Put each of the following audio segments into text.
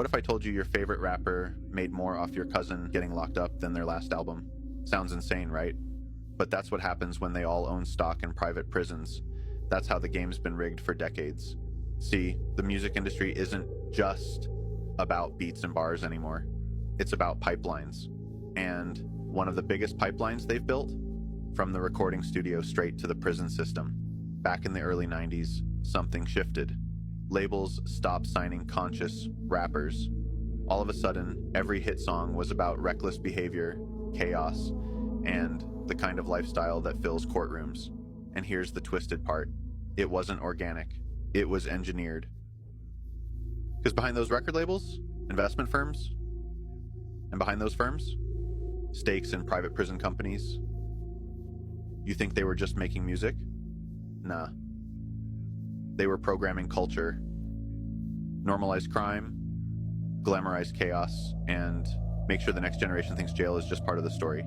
What if I told you your favorite rapper made more off your cousin getting locked up than their last album? Sounds insane, right? But that's what happens when they all own stock in private prisons. That's how the game's been rigged for decades. See, the music industry isn't just about beats and bars anymore. It's about pipelines. And one of the biggest pipelines they've built? From the recording studio straight to the prison system. Back in the early 90s, something shifted. Labels stopped signing conscious rappers. All of a sudden, every hit song was about reckless behavior, chaos, and the kind of lifestyle that fills courtrooms. And here's the twisted part. It wasn't organic. It was engineered. Because behind those record labels, investment firms, and behind those firms, stakes in private prison companies. You think they were just making music? Nah. They were programming culture, normalize crime, glamorize chaos, and make sure the next generation thinks jail is just part of the story.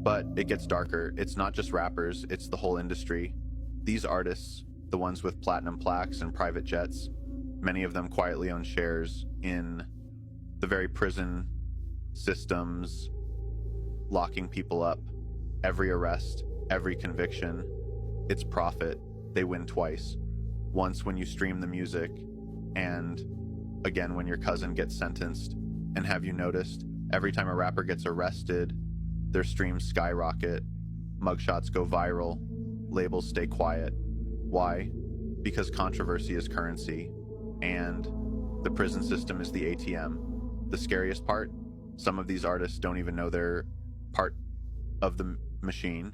But it gets darker. It's not just rappers, it's the whole industry. These artists, the ones with platinum plaques and private jets, many of them quietly own shares in the very prison systems, locking people up. Every arrest, every conviction, it's profit. They win twice. Once when you stream the music, and again when your cousin gets sentenced. And have you noticed, every time a rapper gets arrested, their streams skyrocket, mugshots go viral, labels stay quiet. Why? Because controversy is currency, and the prison system is the ATM. The scariest part, some of these artists don't even know they're part of the machine.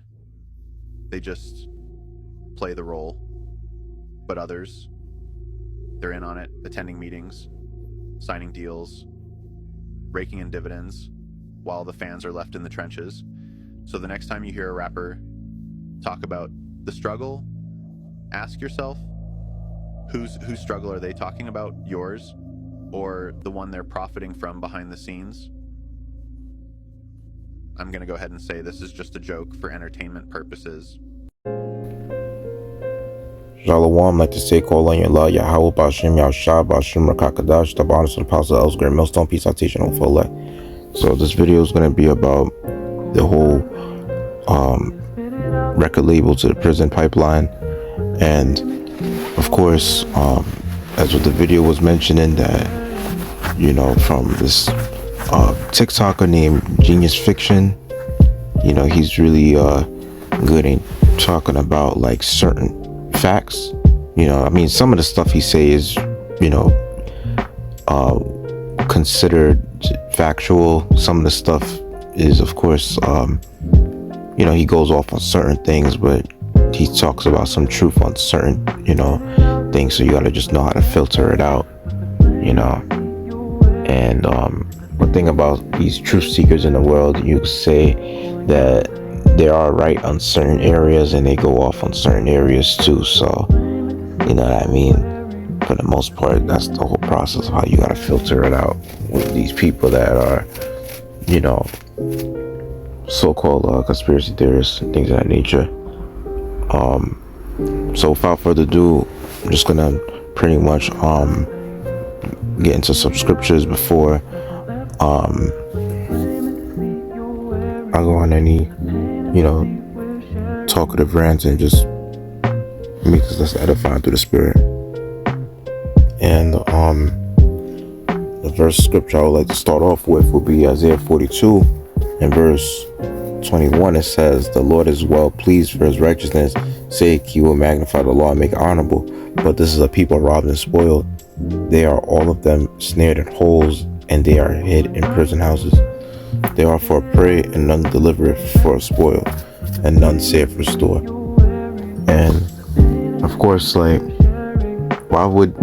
They just play the role. But others, they're in on it, attending meetings, signing deals, raking in dividends, while the fans are left in the trenches. So the next time you hear a rapper talk about the struggle, ask yourself, whose struggle are they talking about? Yours, or the one they're profiting from behind the scenes? I'm gonna go ahead and say this is just a joke for entertainment purposes. Shalom, like to say, call on your law, Yahweh, Bashim, Yashah, Bashim, Rakakadash, the bonus of the Apostle, Elsgrim, Millstone, Peace, Citation, on full light. So this video is going to be about the whole record label to the prison pipeline. And of course, as what the video was mentioning, that, you know, from this TikToker named Genius Fiction, you know, he's really good in talking about like certain facts. You know, I mean, some of the stuff he say is, you know, considered factual. Some of the stuff is, of course, you know, he goes off on certain things, but he talks about some truth on certain, you know, things. So you gotta just know how to filter it out, you know. And one thing about these truth seekers in the world, you say that they are right on certain areas and they go off on certain areas too. So, you know what I mean? For the most part, that's the whole process of how you gotta filter it out with these people that are, you know, so-called conspiracy theorists and things of that nature. So without further ado, I'm just gonna pretty much get into some scriptures before I go on any, you know, talkative rants, and just make us edifying through the spirit. And the verse scripture I would like to start off with will be Isaiah 42 and verse 21. It says, "The Lord is well pleased for his righteousness' sake. He will magnify the law and make it honorable. But this is a people robbed and spoiled. They are all of them snared in holes, and they are hid in prison houses. They are for a prey, and none delivereth; for a spoil, and none saith restore." And of course, like, why would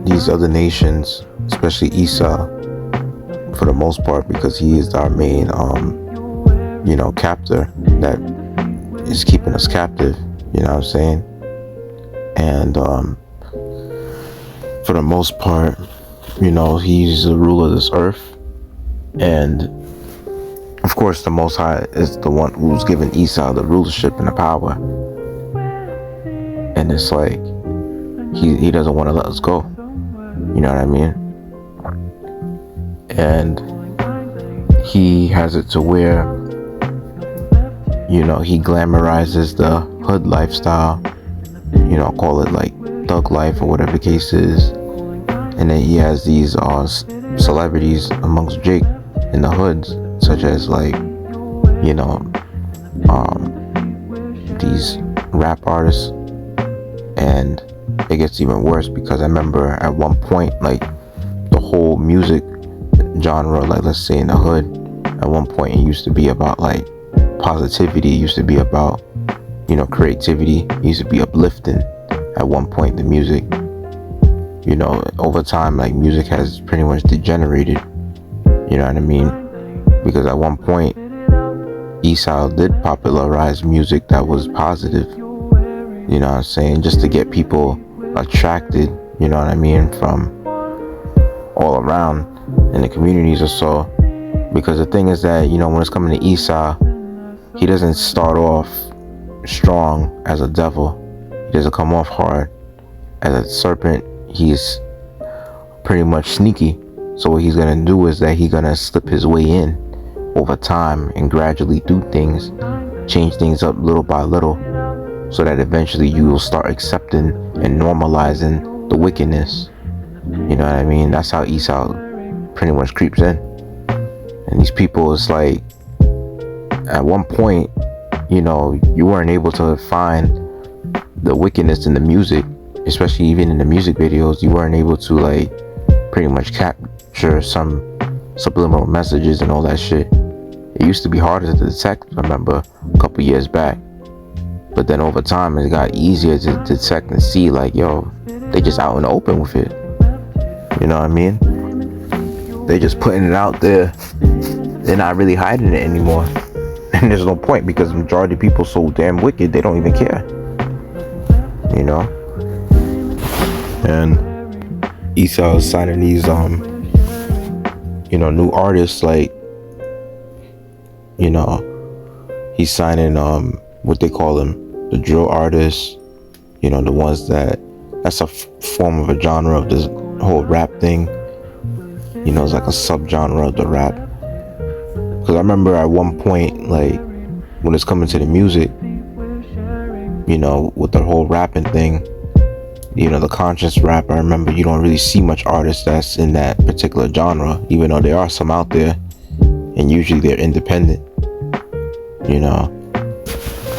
these other nations, especially Esau, for the most part, because he is our main, you know, captor that is keeping us captive, you know what I'm saying? And for the most part, you know, he's the ruler of this earth. And of course, the Most High is the one who's given Esau the rulership and the power. And it's like, he doesn't want to let us go. You know what I mean? and he has it to where, he glamorizes the hood lifestyle, call it like thug life or whatever the case is. And then he has these celebrities amongst Jake in the hoods, such as like, these rap artists. And it gets even worse because I remember at one point, like, the whole music genre, like, let's say in the hood, at one point it used to be about like positivity, it used to be about, creativity, it used to be uplifting at one point, the music. Over time, like, music has pretty much degenerated, you know what I mean? Because at one point, Esau did popularize music that was positive, you know what I'm saying, just to get people attracted, you know what I mean, from all around in the communities or so. Because the thing is that, when it's coming to Esau, he doesn't start off strong as a devil. He doesn't come off hard as a serpent. He's pretty much sneaky. So what he's gonna do is that he's gonna slip his way in over time and gradually do things, change things up little by little, so that eventually you will start accepting and normalizing the wickedness. You know what I mean? That's how Esau pretty much creeps in. And these people, it's like, at one point, you weren't able to find the wickedness in the music, especially even in the music videos. You weren't able to, like, pretty much capture some subliminal messages and all that shit. It used to be harder to detect, I remember, a couple years back. But then over time, it got easier to detect and see, like, yo, they just out in the open with it. You know what I mean? They're just putting it out there. They're not really hiding it anymore. And there's no point, because the majority of people so damn wicked, they don't even care. And Esau is signing these, new artists, like, he's signing, what they call them, the drill artists, the ones that's a form of a genre of this whole rap thing. It's like a subgenre of the rap. Because I remember at one point, like, when it's coming to the music, with the whole rapping thing, the conscious rap, I remember you don't really see much artists that's in that particular genre, even though there are some out there, and usually they're independent,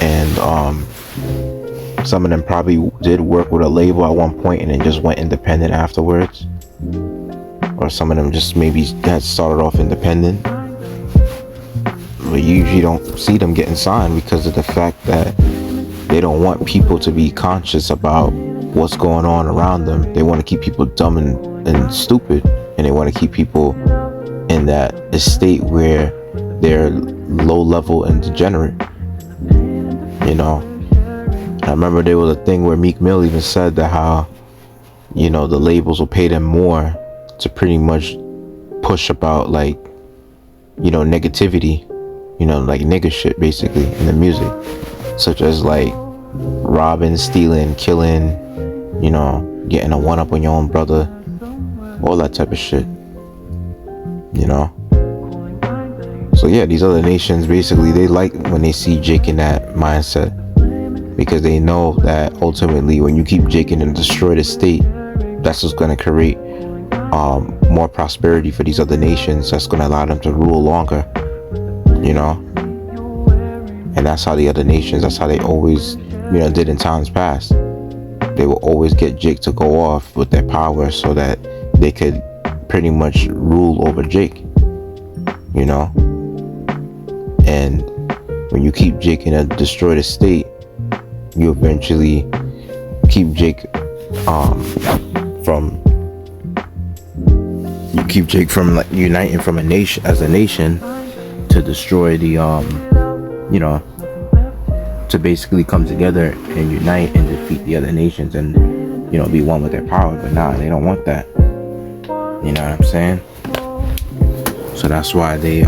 and some of them probably did work with a label at one point and then just went independent afterwards, or some of them just maybe had started off independent, but you usually don't see them getting signed because of the fact that they don't want people to be conscious about what's going on around them. They want to keep people dumb and stupid, and they want to keep people in that state where they're low level and degenerate. I remember there was a thing where Meek Mill even said that how, the labels will pay them more to pretty much push about, like, negativity, like nigga shit basically in the music, such as like robbing, stealing, killing, getting a one up on your own brother, all that type of shit, So yeah, these other nations basically, they like when they see Jake in that mindset, because they know that ultimately when you keep Jake in a destroyed state, that's what's going to create more prosperity for these other nations. That's going to allow them to rule longer, and that's how the other nations, that's how they always, did in times past. They will always get Jake to go off with their power so that they could pretty much rule over Jake, and when you keep Jake in a destroyed state, you eventually keep Jake from like uniting from a nation as a nation to destroy the to basically come together and unite and defeat the other nations and be one with their power. But nah, they don't want that. You know what I'm saying? So that's why they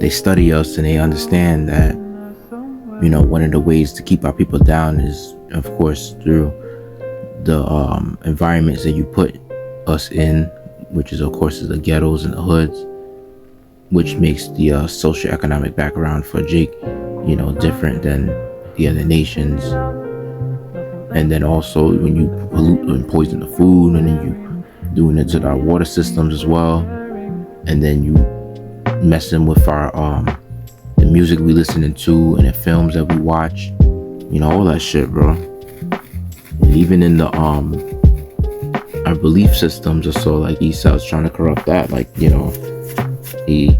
study us, and they understand that one of the ways to keep our people down is, of course, through the environments that you put us in, which is of course is the ghettos and the hoods, which makes the socioeconomic background for Jake, different than the other nations. And then also when you pollute and poison the food, and then you doing it to our water systems as well, and then you messing with our the music we listening to and the films that we watch, all that shit, bro. And even in the our belief systems or so, like Esau's trying to corrupt that, like, he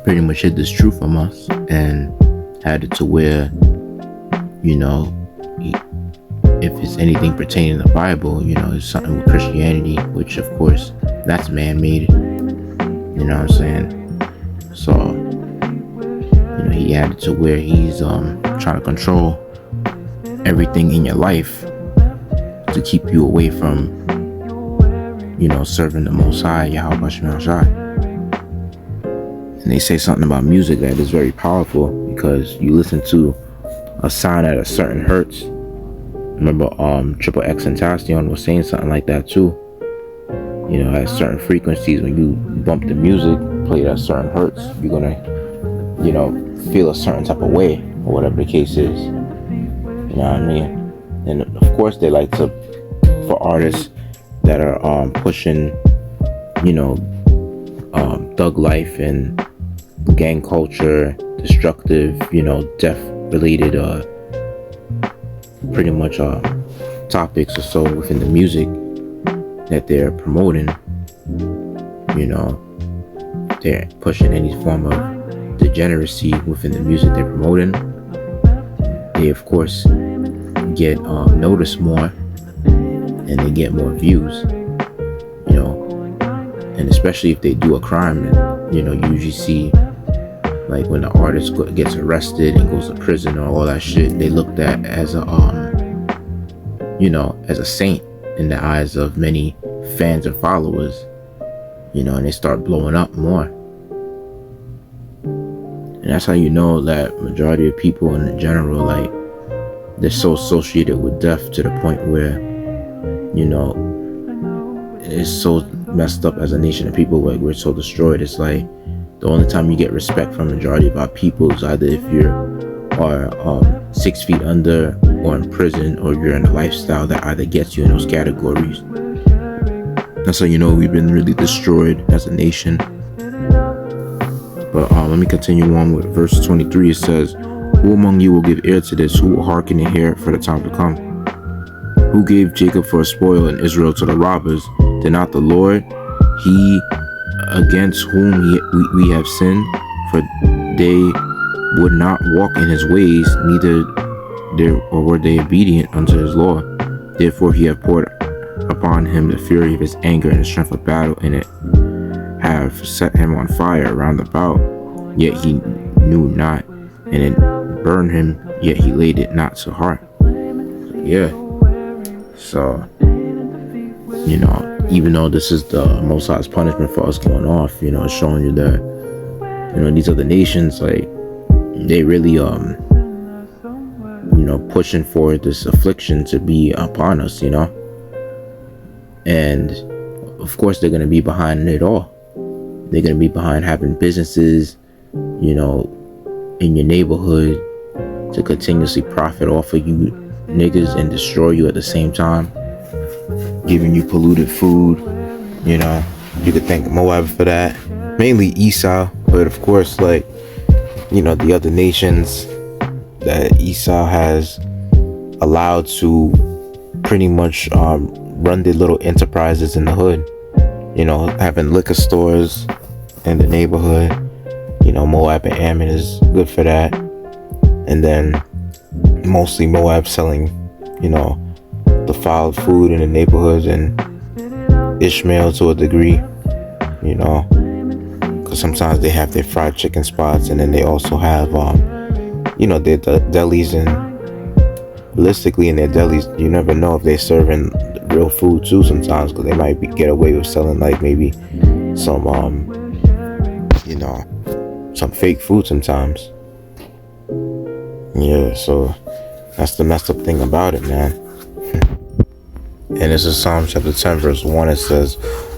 pretty much hid this truth from us and had it to where, if it's anything pertaining to the Bible, it's something with Christianity, which of course that's man-made. You know what I'm saying? So, he had it to where he's trying to control everything in your life to keep you away from, serving the Most High, Yahweh Shai. And they say something about music that is very powerful, because you listen to a sound at a certain hertz. Remember, Triple X and Tastion was saying something like that too. At certain frequencies, when you bump the music, play it at certain hertz, you're gonna, feel a certain type of way, or whatever the case is. You know what I mean? And of course, they like to, for artists that are pushing, thug life and gang culture, destructive, death-related, pretty much topics or so within the music that they're promoting. They're pushing any form of degeneracy within the music they're promoting. They of course get noticed more, and they get more views, and especially if they do a crime. And you usually see, like, when the artist gets arrested and goes to prison or all that shit, they looked at as a as a saint in the eyes of many fans and followers, and they start blowing up more. And that's how that majority of people in general, like, they're so associated with death to the point where, it's so messed up as a nation of people. Like, we're so destroyed. It's like the only time you get respect from the majority of our people is either if you are 6 feet under, or in prison, or you're in a lifestyle that either gets you in those categories. That's how we've been really destroyed as a nation. But let me continue on with verse 23. It says, "Who among you will give ear to this? Who will hearken and hear for the time to come? Who gave Jacob for a spoil and Israel to the robbers? Did not the Lord, he against whom we have sinned? For they would not walk in his ways, neither were they obedient unto his law. Therefore he hath poured upon him the fury of his anger and the strength of battle, and it have set him on fire round about. Yet he knew not, and it burned him, yet he laid it not to heart." Yeah. So, even though this is the Most High's punishment for us going off, it's showing you that, these other nations, like, they really, pushing for this affliction to be upon us, and of course they're going to be behind it all. They're going to be behind having businesses, in your neighborhood, to continuously profit off of you niggas and destroy you at the same time, giving you polluted food. You could thank Moab for that, mainly Esau, but of course, like, the other nations that Esau has allowed to pretty much run their little enterprises in the hood, having liquor stores in the neighborhood. Moab and Ammon is good for that. And then mostly Moab selling, defiled food in the neighborhoods, and Ishmael to a degree, because sometimes they have their fried chicken spots, and then they also have, their delis, and realistically in their delis, you never know if they're serving real food too sometimes, because they might get away with selling, like, maybe some, some fake food sometimes. Yeah, so that's the messed up thing about it, man. And this is Psalm chapter 10 verse 1. It says,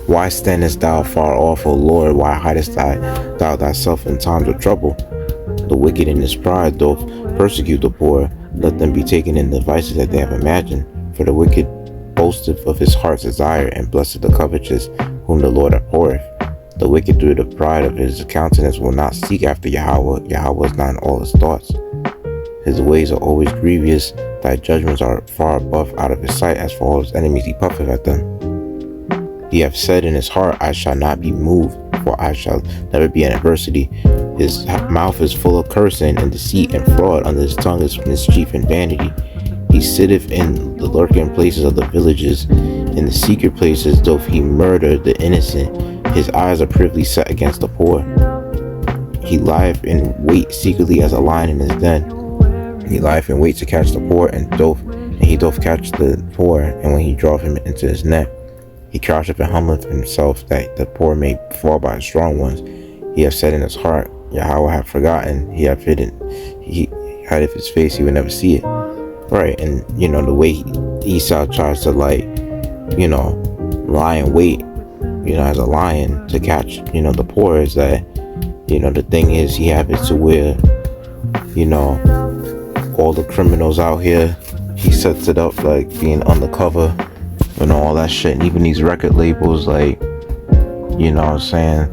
Why standest thou far off, O Lord? Why hidest thou thyself in times of trouble? The wicked in his pride doth persecute the poor. Let them be taken in the vices that they have imagined. For the wicked boasteth of his heart's desire, and blessed the covetous, whom the Lord abhorreth. The wicked through the pride of his countenance will not seek after Yahweh. Yahweh is not in all his thoughts. His ways are always grievous. Thy judgments are far above out of his sight. As for all his enemies, he puffeth at them. He hath said in his heart, I shall not be moved, for I shall never be in adversity. His mouth is full of cursing and deceit and fraud. Under his tongue is mischief and vanity. He sitteth in the lurking places of the villages. In the secret places doth he murder the innocent. His eyes are privily set against the poor. He lieth in wait secretly as a lion in his den. He lieth in wait to catch the poor, and he doth catch the poor, and when he draweth him into his net, he croucheth and humbleth himself, that the poor may fall by the strong ones. He hath said in his heart, Yahweh hath forgotten. He hideth his face, he would never see it. Right, and the way Esau tries to lie in wait, as a lion to catch, the poor, is that, the thing is, he have it to where, all the criminals out here, he sets it up like being undercover, all that shit, and even these record labels, like, what I'm saying,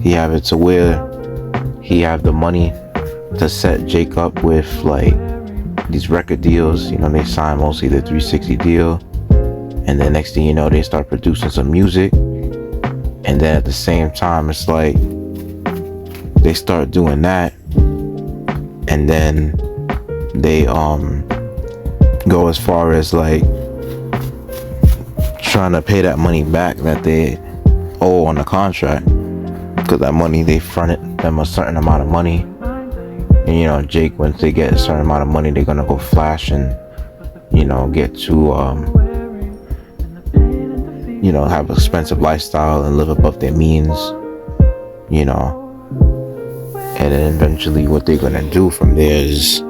he have it to where he have the money to set Jake up with, like, these record deals. They sign mostly the 360 deal, and then next thing you know, they start producing some music, and then at the same time, it's like they start doing that, and then they go as far as like trying to pay that money back that they owe on the contract, because that money, they fronted them a certain amount of money. And Jake, once they get a certain amount of money, they're gonna go flash and get to have an expensive lifestyle and live above their means, and then eventually what they're gonna do from there is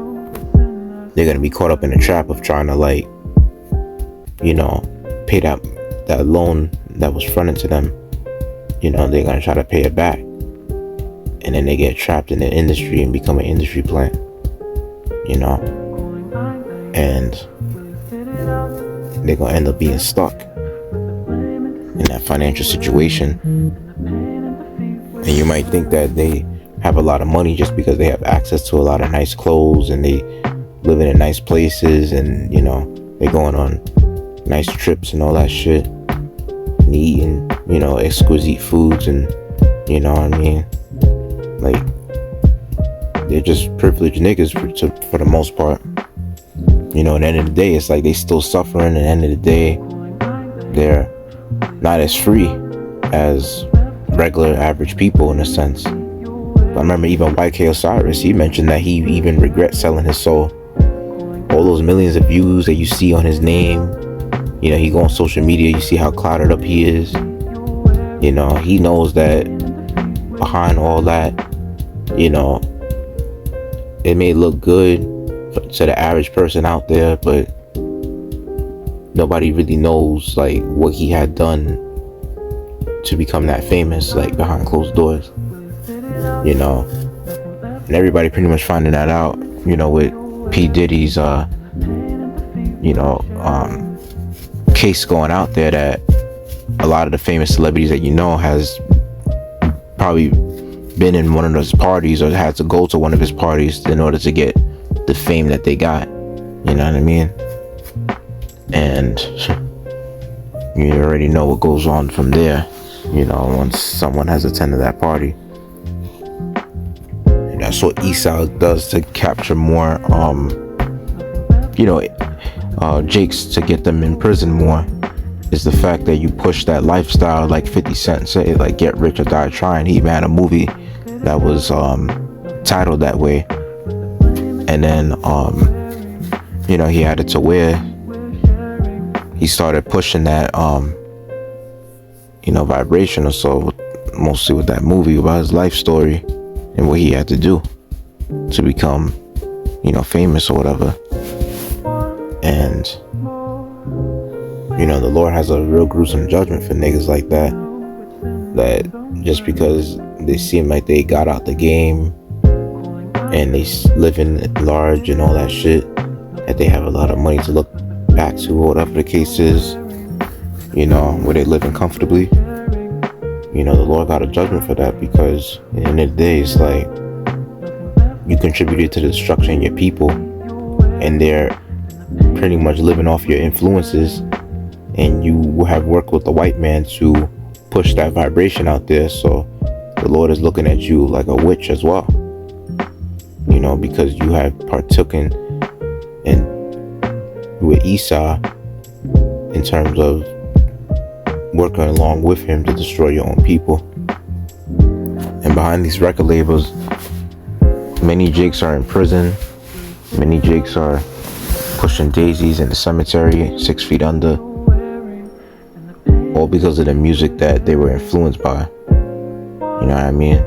they're gonna be caught up in the trap of trying to, like, pay that loan that was fronted to them. They're gonna try to pay it back, and then they get trapped in the industry and become an industry plant, and they're gonna end up being stuck in that financial situation. And you might think that they have a lot of money just because they have access to a lot of nice clothes, and they living in nice places, and they're going on nice trips and all that shit, and eating exquisite foods, and what I mean, like, they're just privileged niggas for the most part. At the end of the day, it's like they still suffering. At the end of the day, they're not as free as regular average people, in a sense. I remember even YK Osiris, he mentioned that he even regrets selling his soul. All those millions of views that you see on his name, he go on social media, you see how clouded up he is. He knows that behind all that, it may look good to the average person out there, but nobody really knows, like, what he had done to become that famous, like, behind closed doors. And everybody pretty much finding that out, with P. Diddy's case going out there, that a lot of the famous celebrities that has probably been in one of those parties, or had to go to one of his parties in order to get the fame that they got. You know what I mean? And you already know what goes on from there, once someone has attended that party. And that's what Esau does to capture more Jakes, to get them in prison more, is the fact that you push that lifestyle, like 50 Cent say, like, get rich or die trying. He even had a movie that was titled that way. And then he had it to where he started pushing that vibration or so, mostly with that movie about his life story and what he had to do to become famous or whatever. And the Lord has a real gruesome judgment for niggas like that. that just because they seem like they got out the game and they living large and all that shit, that they have a lot of money to look back to, or whatever the case is, where they're living comfortably. The Lord got a judgment for that, because at the end of the day, it's like you contributed to the destruction of your people, and they're pretty much living off your influences, and you have worked with the white man to push that vibration out there. So the Lord is looking at you like a witch as well, because you have partaken in with Esau in terms of working along with him to destroy your own people. And behind these record labels, many Jakes are in prison. Many Jakes are pushing daisies in the cemetery 6 feet under, all because of the music that they were influenced by. You know what I mean?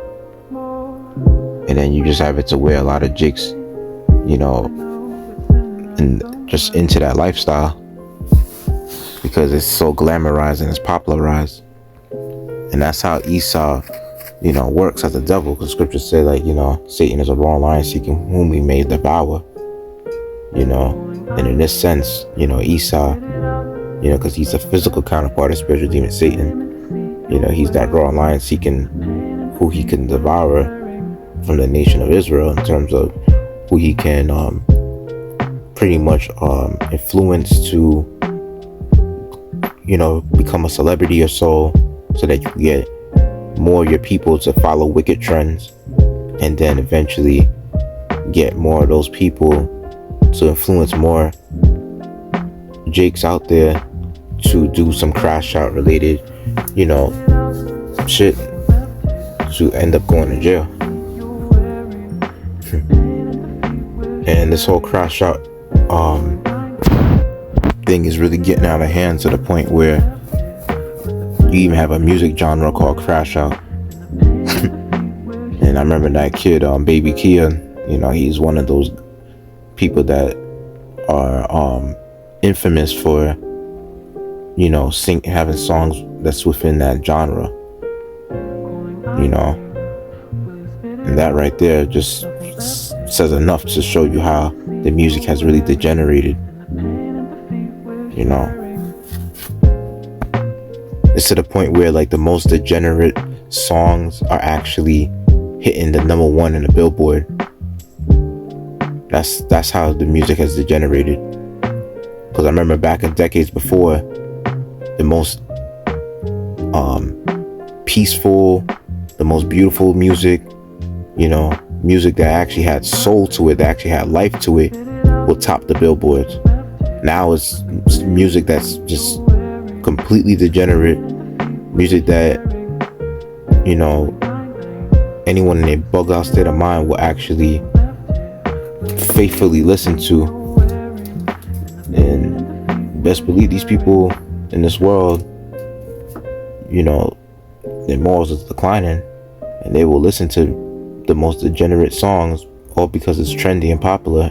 And then you just have it to where a lot of Jakes, and just into that lifestyle, because it's so glamorized and it's popularized. And that's how Esau, works as the devil, because scriptures say, like, Satan is a roaring lion seeking whom he may devour. And in this sense, Esau, because he's a physical counterpart of spiritual demon Satan, he's that roaring lion seeking who he can devour from the nation of Israel, in terms of who he can pretty much influence to become a celebrity or so that you can get more of your people to follow wicked trends, and then eventually get more of those people to influence more Jakes out there to do some crash out related shit, to end up going to jail. And this whole crash out thing is really getting out of hand, to the point where you even have a music genre called crash out. And I remember that kid, Baby Kia, he's one of those people that are infamous for having songs that's within that genre, and that right there just says enough to show you how the music has really degenerated. It's to the point where, like, the most degenerate songs are actually hitting the #1 in the Billboard. That's how the music has degenerated. Because I remember back in decades before, the most peaceful, the most beautiful music, music that actually had soul to it, that actually had life to it, will top the billboards. Now it's music that's just completely degenerate, music that anyone in a bug out state of mind will actually faithfully listen to. And best believe these people in this world, their morals is declining, and they will listen to the most degenerate songs, all because it's trendy and popular,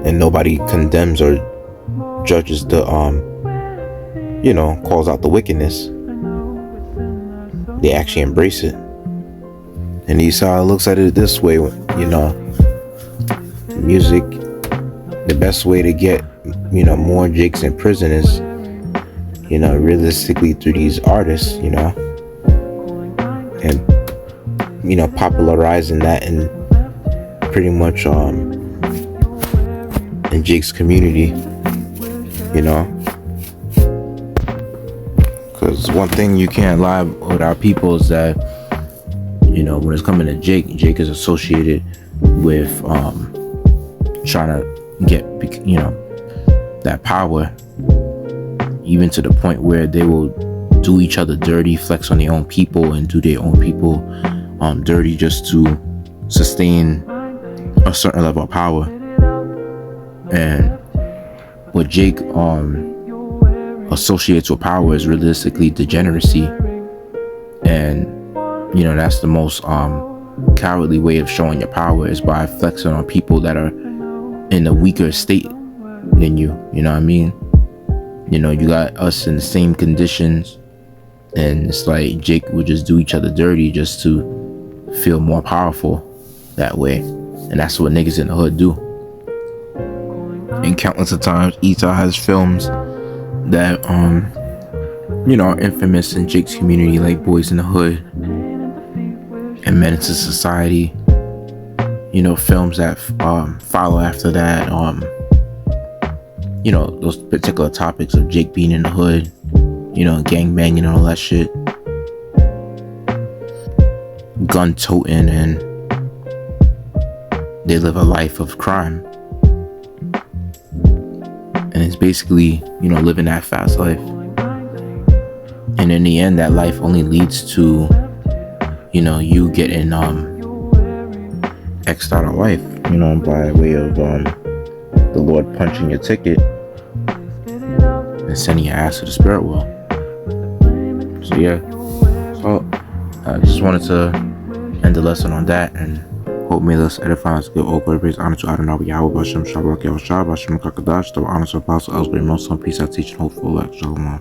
and nobody condemns or judges the calls out the wickedness. They actually embrace it. And Esau looks at it this way, music, the best way to get more Jakes in prison is realistically through these artists, and popularizing that in pretty much in Jake's community, because one thing you can't lie with our people is that when it's coming to Jake is associated with trying to get that power, even to the point where they will do each other dirty, flex on their own people, and do their own people dirty just to sustain a certain level of power. And what Jake associates with power is realistically degeneracy, and that's the most cowardly way of showing your power, is by flexing on people that are in a weaker state than you. You know what I mean? You got us in the same conditions, And it's like Jake would just do each other dirty just to feel more powerful that way. And that's what niggas in the hood do. And countless of times Esau has films that are infamous in Jake's community, like Boys in the Hood and Menace to Society. Films that follow after that. Those particular topics of Jake being in the hood, gang banging and all that shit, gun toting, and they live a life of crime. And it's basically, living that fast life. And in the end, that life only leads to, you getting X'd out of life, by way of the Lord punching your ticket and sending your ass to the spirit world. So yeah, so I just wanted to end the lesson on that, and hope may this edify us. Give all glory, praise, honor to Adonai, Yahweh, Bashem, Shabbat, Yahweh, Shabbat, Bashem, Kakadash, to honor to Apostle Elsbury, most on peace, I teach, and hope for elect. Shalom.